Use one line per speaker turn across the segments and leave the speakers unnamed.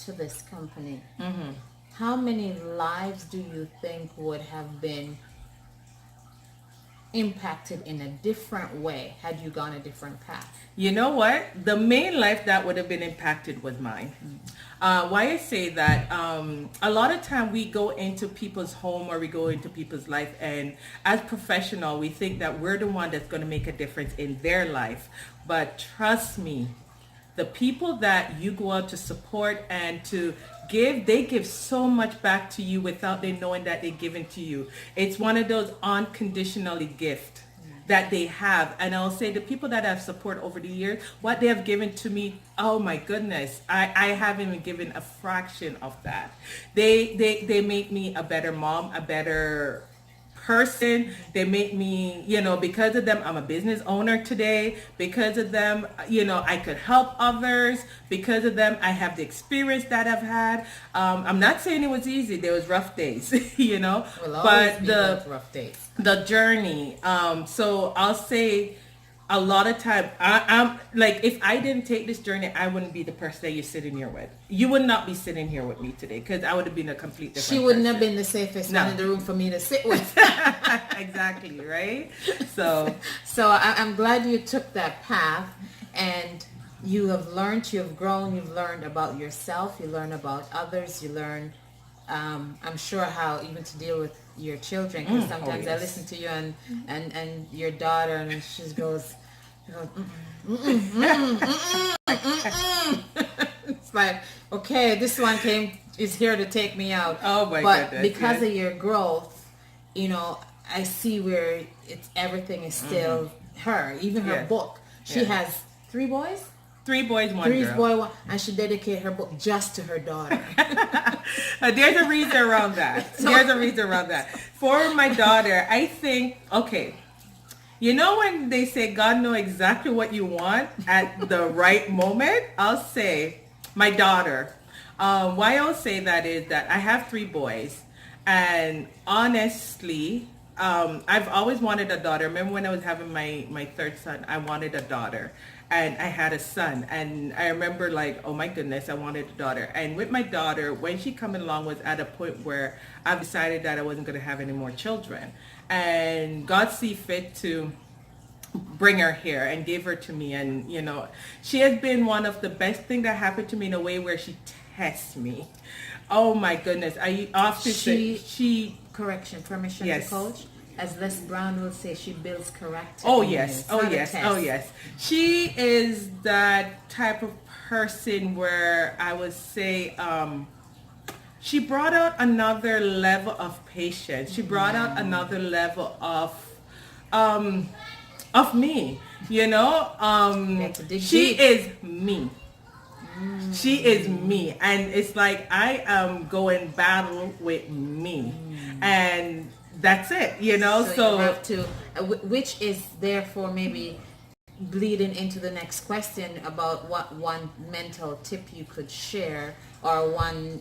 to this company, how many lives do you think would have been impacted in a different way had you gone a different path?
You know what? The main life that would have been impacted was mine. Why I say that, a lot of time we go into people's home or we go into people's life, and as professional, we think that we're the one that's going to make a difference in their life. But trust me, the people that you go out to support and to give, they give so much back to you without they knowing that they're giving to you. It's one of those unconditionally gift that they have. And I'll say the people that I've supported over the years, what they have given to me, oh my goodness, I haven't even given a fraction of that. They make me a better mom, a better person. They make me, because of them, I'm a business owner today. Because of them, I could help others. Because of them, I have the experience that I've had. I'm not saying it was easy. There was rough days, but
rough days.
The journey. So I'll say a lot of time, I'm like, if I didn't take this journey, I wouldn't be the person that you're sitting here with. You would not be sitting here with me today, because I would have been a complete different
She wouldn't
person.
have been the safest one in the room for me to sit with.
Exactly, right? So
I'm glad you took that path, and you have learned, you have grown, you've learned about yourself, you learn about others, you learn, I'm sure how even to deal with your children, because sometimes I listen to you and your daughter, and she goes, it's like, okay, this one is here to take me out.
Oh my
but
goodness,
because of your growth, I see where everything is still her, even her book. She has 3 boys.
3 boys, 1 girl.
One, and she dedicated her book just to her daughter.
There's a reason around that. For my daughter, I think, okay, when they say God knows exactly what you want at the right moment, I'll say my daughter. Why I'll say that is that I have 3 boys, and honestly, I've always wanted a daughter. Remember when I was having my third son, I wanted a daughter. And I had a son, and I remember like, oh my goodness, I wanted a daughter. And with my daughter, when she coming along, was at a point where I decided that I wasn't going to have any more children. And God see fit to bring her here and give her to me. And, she has been one of the best things that happened to me in a way where she tests me. Oh my goodness. I often say she
correction, permission
yes.
to coach. As Les Brown will say, she builds character.
Oh yes, oh yes. She is that type of person where I would say she brought out another level of patience. She brought out another level of me. She is me. She is me, and it's like I am going battle with me, and that's it, so
you have to, which is therefore maybe bleeding into the next question about what one mental tip you could share, or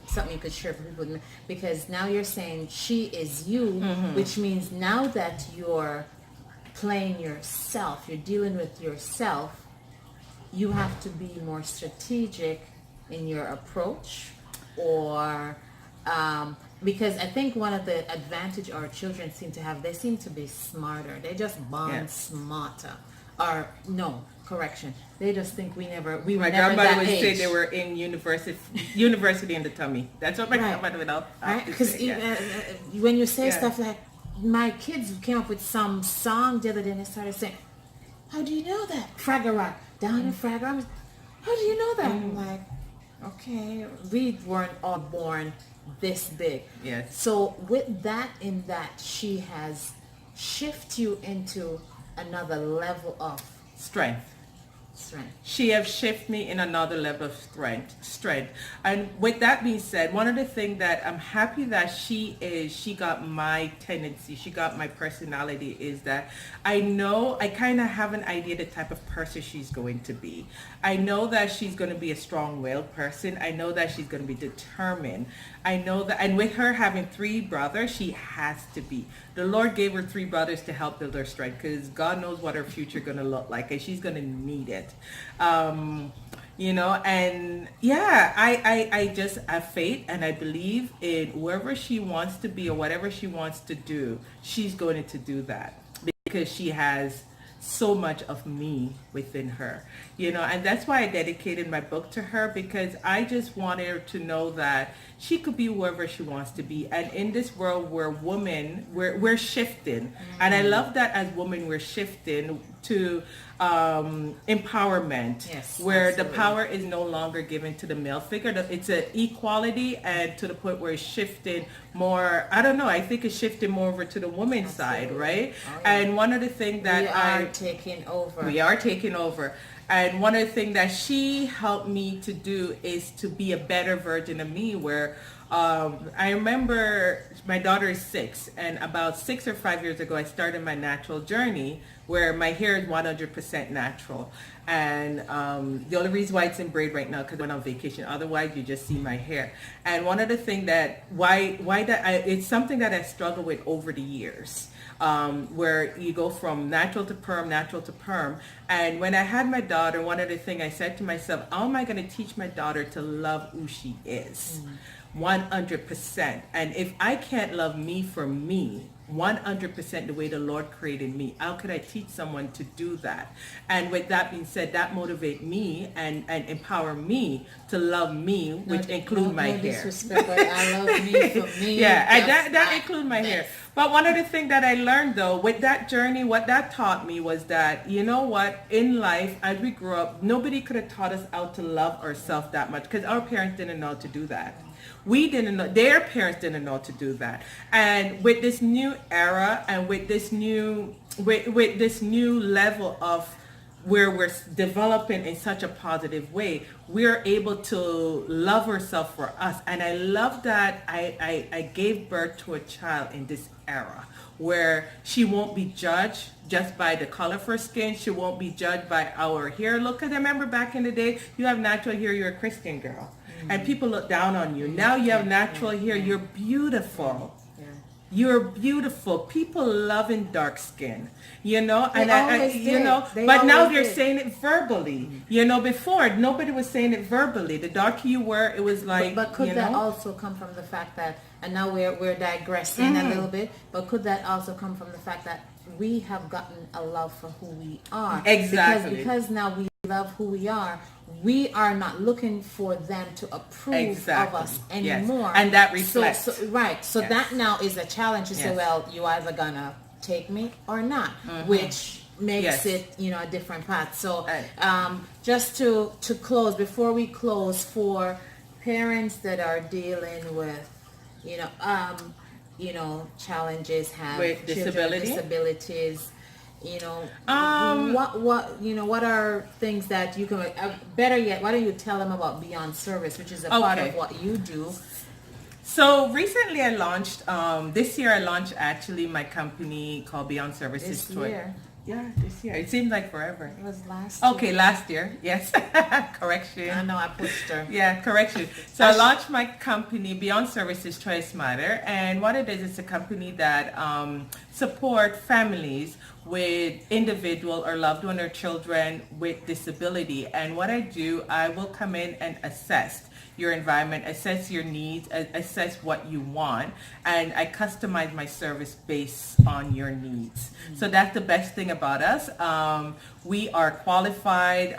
something you could share for people, because now you're saying she is you, which means now that you're playing yourself, you're dealing with yourself, you have to be more strategic in your approach, or because I think one of the advantage our children seem to have, they seem to be smarter. They just born smarter. Or no, correction. They just think we were never
my
that
grandmother would
age.
say they were in university in the tummy. That's what my grandmother would always
right? Because when you say stuff like, my kids came up with some song the other day and they started saying, how do you know that? Fraggle Rock. Down in Fraggle Rock. How do you know that? I'm like, okay, we weren't all born this big.
Yes.
So with that, she has shifted you into another level of
strength.
strength.
She have shifted me in another level of strength. And with that being said, one of the things that I'm happy that she got my tendency, she got my personality, is that I know, I kind of have an idea the type of person she's going to be. I know that she's going to be a strong-willed person. I know that she's going to be determined. I know that, and with her having 3 brothers, she has to be. The Lord gave her 3 brothers to help build her strength, because God knows what her future going to look like, and she's going to need it. And yeah, I just have faith and I believe in wherever she wants to be or whatever she wants to do, she's going to do that because she has so much of me within her, and that's why I dedicated my book to her, because I just wanted her to know that she could be wherever she wants to be. And in this world where we're shifting, and I love that as women we're shifting to empowerment,
Yes,
where the
absolutely.
power is no longer given to the male figure. It's an equality, and to the point where it's shifting more. I don't know. I think it's shifting more over to the woman's side,
Absolutely.
right?
Oh, yeah.
And one of the things that we are taking over. And one of the things that she helped me to do is to be a better version of me, where I remember my daughter is 6, and about 6 or 5 years ago, I started my natural journey where my hair is 100% natural. And the only reason why it's in braid right now because I went on vacation. Otherwise, you just see my hair. And one of the things that it's something that I struggled with over the years. Where you go from natural to perm. And when I had my daughter, one of the things I said to myself, how am I going to teach my daughter to love who she is? 100%. And if I can't love me for me, 100% the way the Lord created me, how could I teach someone to do that? And with that being said, that motivate me and empower me to love me, which include my
no
hair.
Disrespect, but I love me for me.
Yeah, and that include my hair. But one of the things that I learned though with that journey, what that taught me was that, you know what, in life, as we grew up, nobody could have taught us how to love ourselves that much because our parents didn't know how to do that. We didn't know, their parents didn't know how to do that. And with this new era and with this new level of where we're developing in such a positive way, we're able to love ourselves for us. And I love that I gave birth to a child in this era where she won't be judged just by the color of her skin. She won't be judged by our hair look. Because I remember back in the day, you have natural hair, you're a Christian girl. And people look down on you. Now you have natural hair, you're beautiful. You're beautiful. People love in dark skin, and but now they're saying it verbally. Before nobody was saying it verbally. The darker you were, it was like.
But could that also come from the fact that, and now we're digressing a little bit, but could that also come from the fact that we have gotten a love for who we are?
Exactly.
Because now we love who we are. We are not looking for them to approve of us anymore.
Yes. And that reflects.
So that now is a challenge to say, well, you either gonna take me or not, which makes it, a different path. So just to close, before we close, for parents that are dealing with, challenges, have
with
disabilities, what are things that you can, better yet, why don't you tell them about Beyond Service, which is a part of what you do?
So recently I launched, this year I launched actually my company called Beyond Services.
This year?
Yeah, this year. It seems like forever.
It was last year.
Okay, last year. Yes. Correction.
I know, I pushed her.
Yeah, correction. So I launched my company, Beyond Services Choice Matter. And what it is, it's a company that support families with individual or loved one or children with disability. And what I do, I will come in and assess your environment, assess your needs, assess what you want, and I customize my service based on your needs. So that's the best thing about us. We are qualified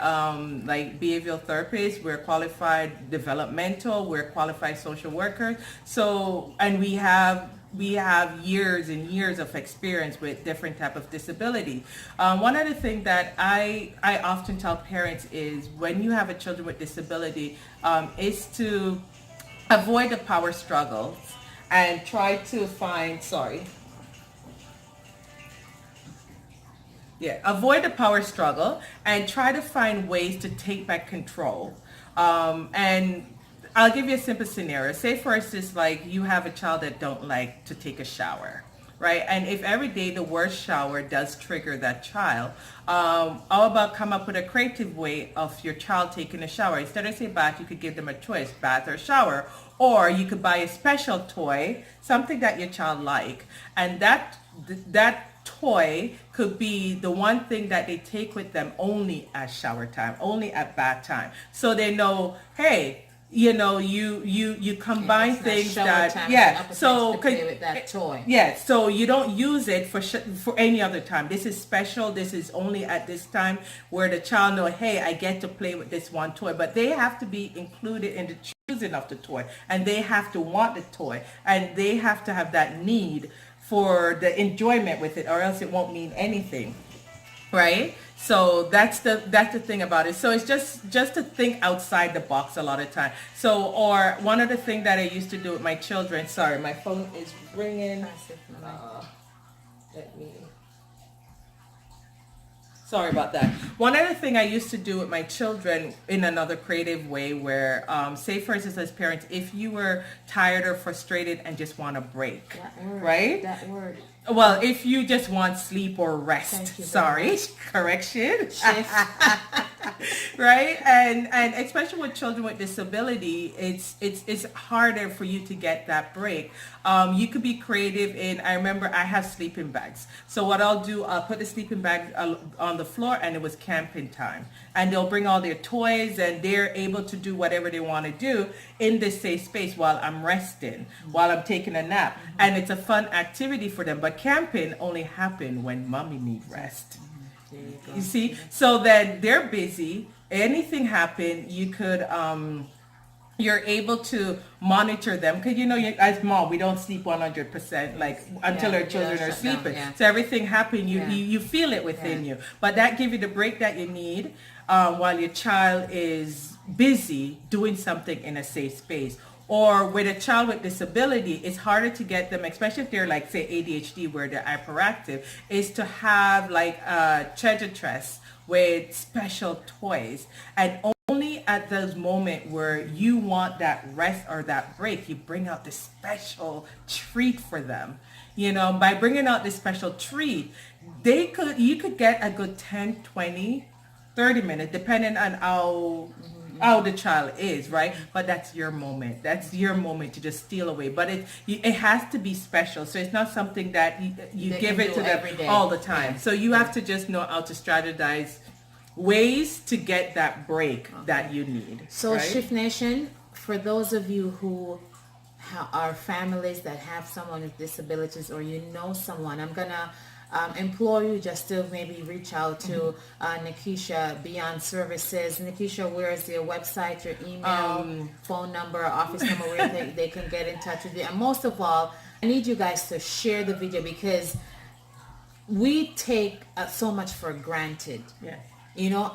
like behavioral therapists, we're qualified developmental, we're qualified social workers. So, and we have years and years of experience with different type of disability. One of the things that I often tell parents is when you have a children with disability is to avoid the power struggles and try to find, avoid the power struggle and try to find ways to take back control. And I'll give you a simple scenario. Say, for instance, like you have a child that don't like to take a shower, right? And if every day the worst shower does trigger that child, how about come up with a creative way of your child taking a shower? Instead of say bath, you could give them a choice, bath or shower. Or you could buy a special toy, something that your child like, and that toy could be the one thing that they take with them only at shower time, only at bath time. So they know, hey, you combine
It's not
things
shower
that,
time,
yeah.
it's an
So
opportunity to play with that toy.
yeah, so you don't use it for any other time. This is special. This is only at this time where the child know, hey, I get to play with this one toy. But they have to be included in the choosing of the toy, and they have to want the toy, and they have to have that need for the enjoyment with it, or else it won't mean anything. Right? So that's the thing about it. So it's just to think outside the box a lot of time. So, or one of the things that I used to do with my children. Sorry, my phone is ringing. Let me. Sorry about that. One other thing I used to do with my children in another creative way where, say for instance as parents, if you were tired or frustrated and just want a break,
That word,
right?
That word.
Well, if you just want sleep or rest, sorry, correction, right? And especially with children with disability, it's harder for you to get that break. You could be creative in, I remember I have sleeping bags. So what I'll do, I'll put the sleeping bag on the floor, and it was camping time. And they'll bring all their toys, and they're able to do whatever they want to do in this safe space while I'm resting, while I'm taking a nap. And it's a fun activity for them. But camping only happen when mommy need rest. You see? So then they're busy. Anything happen, you could you're able to monitor them because as mom we don't sleep 100% like until our children are sleeping. So everything happen, you feel it within you, but that give you the break that you need while your child is busy doing something in a safe space. Or with a child with disability, it's harder to get them, especially if they're like say ADHD where they're hyperactive, is to have like a treasure chest with special toys. And only at those moments where you want that rest or that break, you bring out this special treat for them. By bringing out this special treat, you could get a good 10, 20, 30 minutes, depending on how the child is, right? But that's your moment. That's your moment to just steal away. But it has to be special. So it's not something that you give it to them all the time. Yeah. So you have to just know how to strategize ways to get that break that you need.
So
right?
Shift Nation, for those of you who are families that have someone with disabilities, or someone, I'm gonna implore you just to maybe reach out to Nakeisha Beyond Services. Nakeisha, where is your website, your email, phone number, office number, where they can get in touch with you? And most of all, I need you guys to share the video because we take so much for granted.
Yes.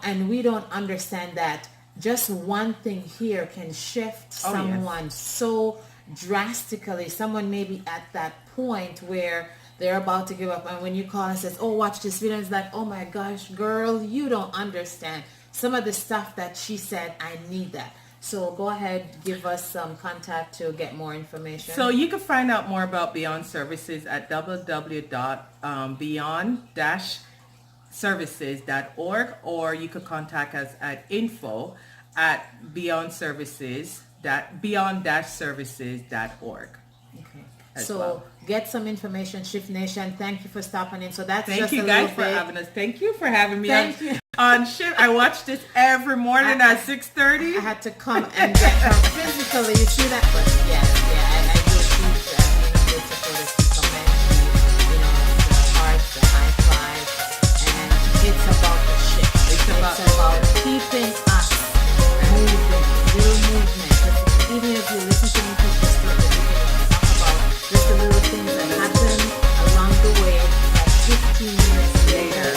And we don't understand that just one thing here can shift someone so drastically. Someone may be at that point where they're about to give up, and when you call and says, oh, watch this video, it's like, oh my gosh, girl, you don't understand some of the stuff that she said. I need that. So go ahead, give us some contact to get more information.
So you can find out more about Beyond Services at www.beyond-services.org, or you could contact us at info@beyond-services.org.
Okay. So get some information, Shift Nation. Thank you for stopping in. So that's
Thank you guys for having us. Thank you for having me on Shift. I watch this every morning at 6:30.
I had to come and get her physically. You see that? But I do appreciate that. Good supporters to commend you. The heart, the high five, and it's about the shift. It's about keeping us moving, real movement. Even if you listen to me teach the story, we can talk about just the little things that happen along the way. That 15 years later,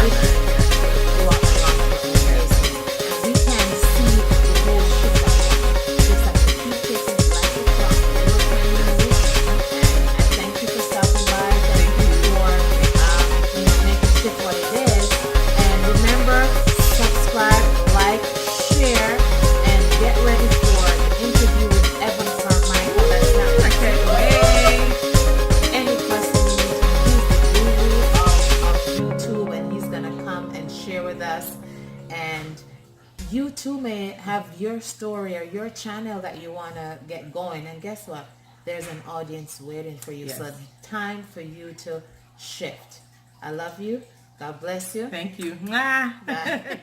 we can see the whole shift that just have to keep taking it like a clock. And I thank you for stopping by. Thank you for making shift what it is. And remember, subscribe, like, share, and get ready for the interview with Evan Carmichael. That's not any question you need, he's the guru of YouTube, and he's gonna come and share with us. And you too may have your story or your channel that you want to get going, and guess what, there's an audience waiting for you.
Yes.
So time for you to shift. I love you. God bless you.
Thank you. Mwah.
Bye.